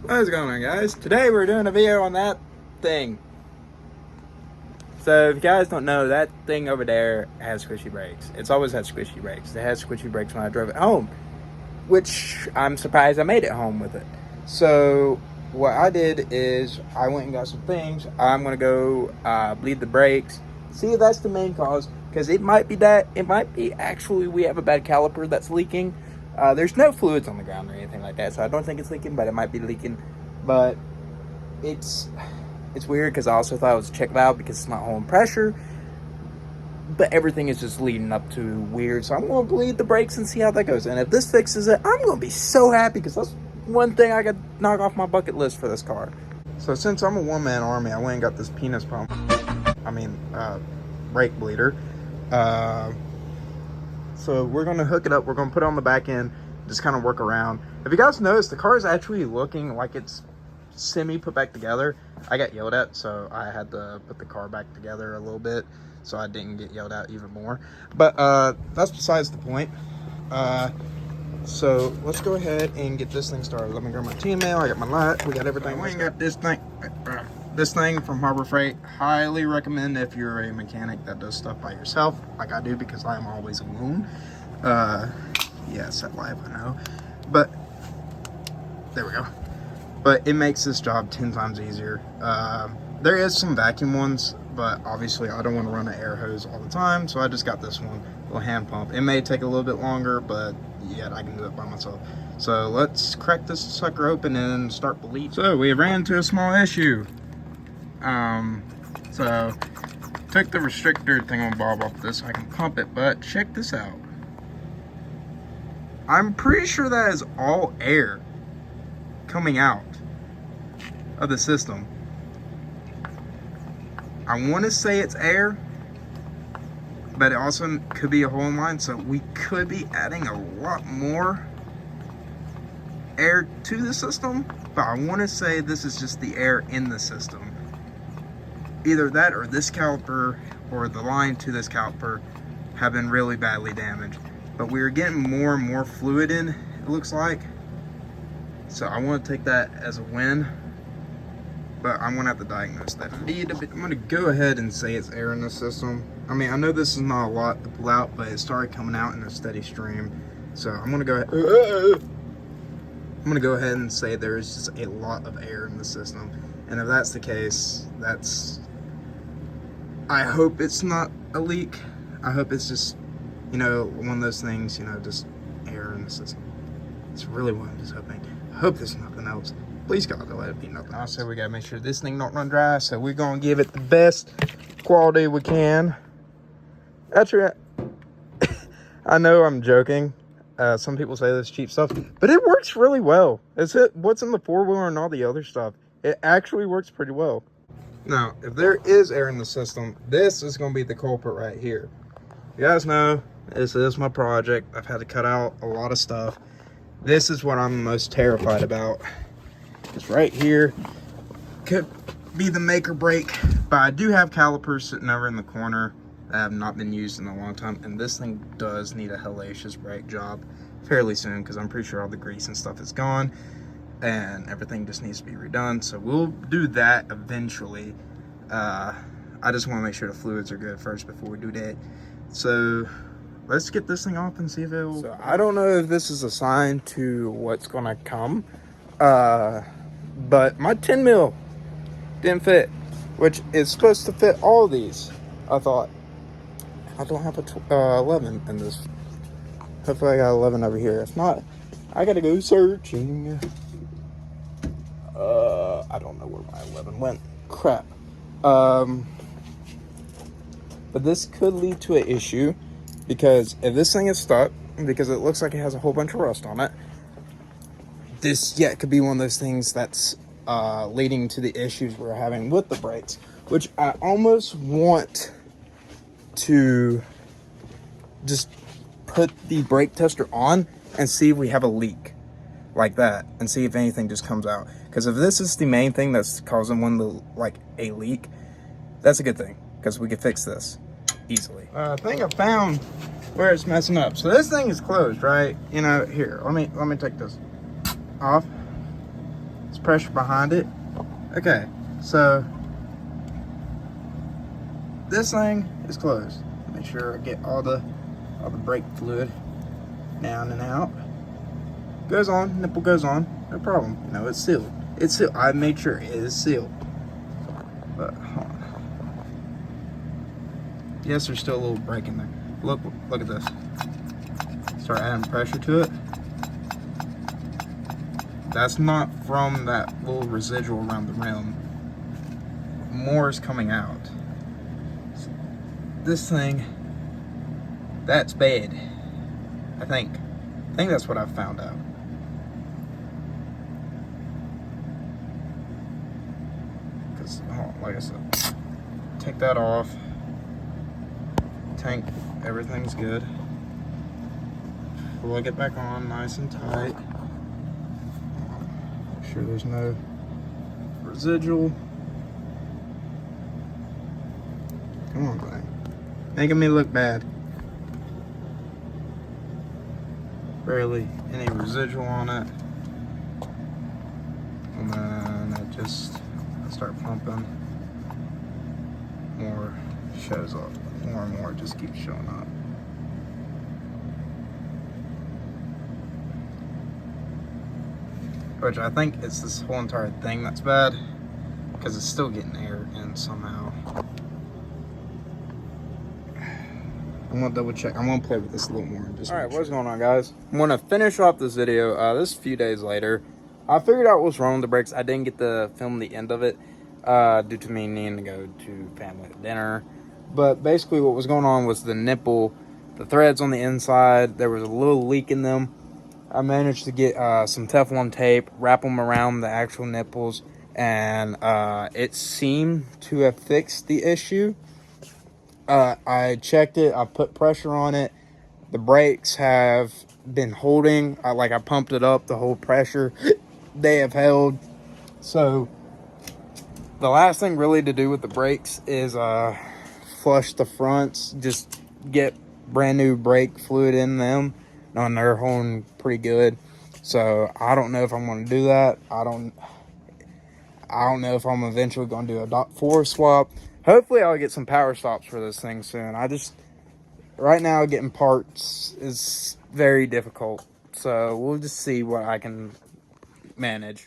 What's going on, guys? Today we're doing a video on that thing. So if you guys don't know, that thing over there has squishy brakes. It's always had squishy brakes. It had squishy brakes when I drove it home, which I'm surprised I made it home with it. So what I did is I went and got some things. I'm gonna go bleed the brakes, see if that's the main cause, because it might be that. It might be actually we have a bad caliper that's leaking. There's no fluids on the ground or anything like that, so I don't think it's leaking, but it might be leaking. But it's weird because I also thought it was a check valve because it's not holding pressure. But everything is just leading up to weird, so I'm going to bleed the brakes and see how that goes. And if this fixes it, I'm going to be so happy because that's one thing I could knock off my bucket list for this car. So since I'm a one-man army, I went and got this penis pump. Brake bleeder. So we're going to hook it up. We're going to put it on the back end, just kind of work around. If you guys notice, the car is actually looking like it's semi put back together. I got yelled at, so I had to put the car back together a little bit so I didn't get yelled at even more. But that's besides the point. So let's go ahead and get this thing started. Let me grab my T-mail. I got my light. We got everything. We got this thing from Harbor Freight. Highly recommend if you're a mechanic that does stuff by yourself, like I do, because I am always alone. Yeah, set live, I know, but there we go. But it makes this job 10 times easier. There is some vacuum ones, but obviously I don't want to run an air hose all the time, so I just got this one, little hand pump. It may take a little bit longer, but yeah, I can do it by myself. So let's crack this sucker open and start bleeding. So we ran into a small issue. So took the restrictor thing on Bob off this so I can pump it, but check this out. I'm pretty sure that is all air coming out of the system. I want to say it's air, but it also could be a hole in line, so we could be adding a lot more air to the system, but I want to say this is just the air in the system. Either that or this caliper or the line to this caliper have been really badly damaged, but we're getting more and more fluid in, it looks like. So I want to take that as a win, but I'm going to have to diagnose that. I'm going to go ahead and say it's air in the system. I mean, I know this is not a lot to pull out, but it started coming out in a steady stream. So I'm going to go ahead. I'm going to go ahead and say there is just a lot of air in the system. And if that's the case, I hope it's not a leak. I hope it's just, one of those things, just air in the system. It's really what I'm just hoping. I hope there's nothing else. Please God, don't let it be nothing else. So we gotta make sure this thing don't run dry. So we're gonna give it the best quality we can. Actually, I know I'm joking. Some people say this cheap stuff, but it works really well. What's in the four-wheeler and all the other stuff. It actually works pretty well. Now, if there is air in the system, this is gonna be the culprit right here. You guys know, this is my project. I've had to cut out a lot of stuff. This is what I'm most terrified about. It's right here. Could be the make or break, but I do have calipers sitting over in the corner that have not been used in a long time, and this thing does need a hellacious brake job fairly soon because I'm pretty sure all the grease and stuff is gone and everything just needs to be redone. So we'll do that eventually. I just want to make sure the fluids are good first before we do that. So let's get this thing off and see if it'll... So I don't know if this is a sign to what's gonna come, but my 10 mil didn't fit, which is supposed to fit all these. I thought, I don't have a 11 in this. Hopefully I got 11 over here. If not, I gotta go searching. I don't know where my 11 went. Crap. But this could lead to an issue, because if this thing is stuck, because it looks like it has a whole bunch of rust on it, this could be one of those things that's leading to the issues we're having with the brakes, which I almost want to just put the brake tester on and see if we have a leak like that and see if anything just comes out. Because if this is the main thing that's causing a leak, that's a good thing, because we can fix this easily. I think I found where it's messing up. So this thing is closed, right? Here, let me take this off. It's pressure behind it. Okay, so this thing is closed. Make sure I get all the brake fluid down and out. Goes on, nipple goes on, no problem. You know, it's sealed. It's sealed. I made sure it is sealed. But hold on. Yes, there's still a little break in there. Look at this. Start adding pressure to it. That's not from that little residual around the rim. More is coming out. This thing, that's bad. I think that's what I found out. Because, like I said, take that off. Tank, everything's good. Plug it back on nice and tight. Make sure there's no residual. Come on, thing. Making me look bad. Barely any residual on it. And then I start pumping. More shows up. More and more just keeps showing up. Which I think it's this whole entire thing that's bad, because it's still getting air in somehow. I'm gonna double check. I'm gonna play with this a little more. All right, what's going on, guys? I'm gonna finish off this video. This is a few days later. I figured out what's wrong with the brakes. I didn't get to film the end of it due to me needing to go to family dinner. But basically what was going on was the nipple, the threads on the inside, there was a little leak in them. I managed to get some Teflon tape, wrap them around the actual nipples, and it seemed to have fixed the issue. I checked it, I put pressure on it. The brakes have been holding. I pumped it up, the whole pressure they have held. So the last thing really to do with the brakes is flush the fronts, just get brand new brake fluid in them, and they're holding pretty good. So I don't know if I'm going to do that. I don't know if I'm eventually going to do a .4 swap. Hopefully I'll get some power stops for this thing soon. Right now getting parts is very difficult, so we'll just see what I can manage.